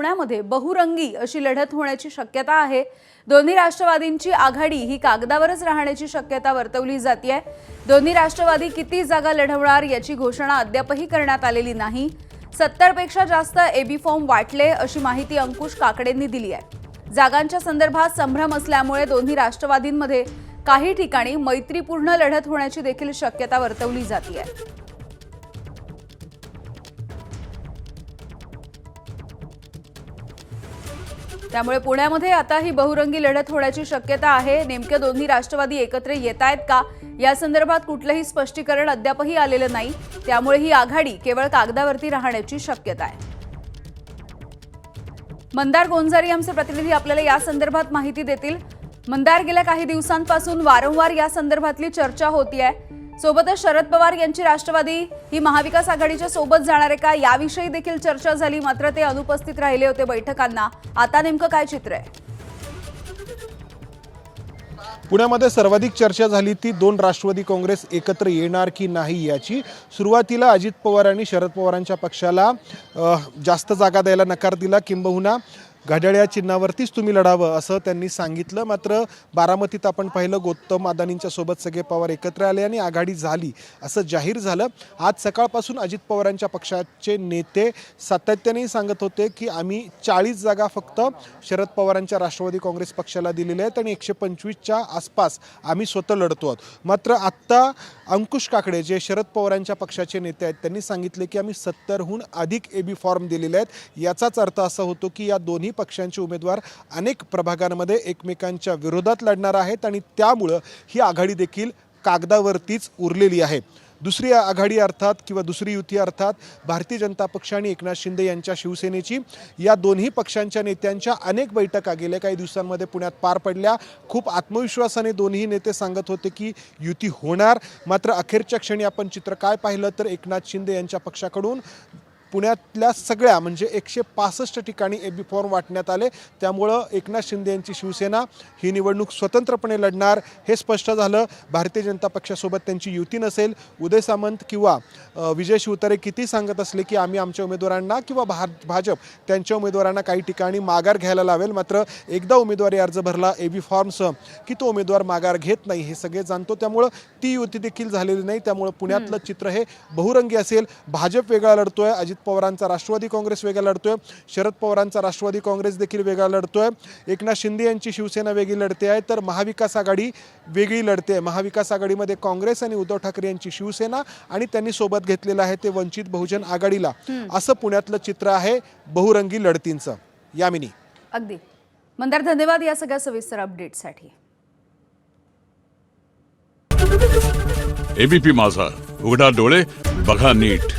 पुण्यामध्ये बहुरंगी अशी लढत होण्याची शक्यता आहे। दोन्ही राष्ट्रवादींची आघाडी ही कागदावरच राहण्याची शक्यता वर्तवली जाते आहे। दोन्ही राष्ट्रवादी किती जागा लढवणार याची घोषणा अद्यापही करण्यात आलेली नाही। 70 पेक्षा जास्त एबी फॉर्म वाटले अशी माहिती अंकुश काकडेंनी दिली आहे। जागांच्या संदर्भात संभ्रम असल्यामुळे दोन्ही राष्ट्रवादींमध्ये काही ठिकाणी मैत्रीपूर्ण लढत होण्याची देखील शक्यता वर्तवली जाते आहे। त्यामुळे पुण्यामध्ये आता ही बहुरंगी लढत होण्याची शक्यता आहे। नेमके दोन्ही राष्ट्रवादी एकत्र येतायत का या संदर्भात कुठलेही स्पष्टीकरण अद्यापही आलेलं नाही। त्यामुळे ही आघाडी केवळ कागदावरती राहण्याची शक्यता आहे। मंदार गोंजारी आमचे प्रतिनिधी आपल्याला या संदर्भात माहिती देतील। मंदार, गेल्या काही दिवसांपासून वारंवार या संदर्भातली चर्चा होतीये। सोबतच शरद पवार यांची राष्ट्रवादी ही महाविकास आघाडीच्या सोबत जाणार आहे का याविषयी देखील चर्चा झाली, मात्र ते अनुपस्थित राहिले होते बैठकांना। आता नेमकं काय चित्र आहे? पुण्यामध्ये सर्वाधिक चर्चा झाली ती दोन राष्ट्रवादी काँग्रेस एकत्र येणार की नाही याची। सुरुवातीला अजित पवार आणि शरद पवारांच्या पक्षाला जास्त जागा द्यायला नकार दिला, किंबहुना घड्याळ्या चिन्हावरतीच तुम्ही लढावं असं त्यांनी सांगितलं। मात्र बारामतीत आपण पाहिलं, गौतम अदानींच्या सोबत सगळे पवार एकत्र आले आणि आघाडी झाली असं जाहीर झालं। आज सकाळपासून अजित पवारांच्या पक्षाचे नेते सातत्याने सांगत होते की आम्ही 40 जागा फक्त शरद पवारांच्या राष्ट्रवादी काँग्रेस पक्षाला दिलेल्या आहेत आणि 125च्या आसपास आम्ही स्वतः लढतो आहोत। मात्र आत्ता अंकुश काकडे जे शरद पवारांच्या पक्षाचे नेते आहेत त्यांनी सांगितले की आम्ही 70हून अधिक एबी फॉर्म दिलेले आहेत। याचाच अर्थ असा होतो की या दोन्ही पक्षांचे उमेदवार अनेक प्रभागांमध्ये एकमेकांच्या विरोधात लढणार आहेत आणि त्यामुळे ही आघाडी देखील कागदावरतीच उरलेली आहे। दुसरी आघाडी अर्थात किंवा दुसरी युती अर्थात भारतीय जनता पक्ष आणि एकनाथ शिंदे यांच्या शिवसेनेची, या दोन्ही पक्षांच्या नेत्यांच्या अनेक बैठका गेल्या काही दिवसांमध्ये पुण्यात पार पडल्या। खूप आत्मविश्वासाने दोन्ही नेते सांगत होते की युती होणार। मात्र अखेरच्या क्षणी आपण चित्र काय पाहिलं तर एकनाथ शिंदे यांच्या पक्षाकडून पुण्यातल्या सगळ्या म्हणजे 165 ठिकाणी एबी फॉर्म वाटण्यात आले। त्यामुळं एकनाथ शिंदे यांची शिवसेना ही निवडणूक स्वतंत्रपणे लढणार हे स्पष्ट झालं। भारतीय जनता पक्षासोबत त्यांची युती नसेल। उदय सामंत किंवा विजय शिवतारे किती सांगत असले की आम्ही आमच्या उमेदवारांना किंवा भाजप त्यांच्या उमेदवारांना काही ठिकाणी माघार घ्यायला लावेल, मात्र एकदा उमेदवारी अर्ज भरला एबी फॉर्मसह की तो उमेदवार माघार घेत नाही हे सगळे जाणतो। त्यामुळं ती युती देखील झालेली नाही। त्यामुळे पुण्यातलं चित्र हे बहुरंगी असेल। भाजप वेगळा लढतोय, अजित पवारांचा राष्ट्रवादी काँग्रेस वेगळा लढतोय, शरद पवारांचा राष्ट्रवादी काँग्रेस देखील वेगळा लढतोय, एकनाथ शिंदे यांची शिवसेना वेगळी लढते आहे, तर महाविकास आघाडी वेगळी लढते आहे। महाविकास आघाडीमध्ये काँग्रेस आणि उद्धव ठाकरे यांची शिवसेना आणि त्यांनी सोबत घेतलेलं आहे ते वंचित बहुजन आघाडीला। असं पुण्यातलं चित्र आहे बहुरंगी लढतींचं। यामिनी, अगदी मंदार, धन्यवाद या सगळ्या सविस्तर अपडेटसाठी। एबीपी माझा, उघडा डोळे बघा नीट।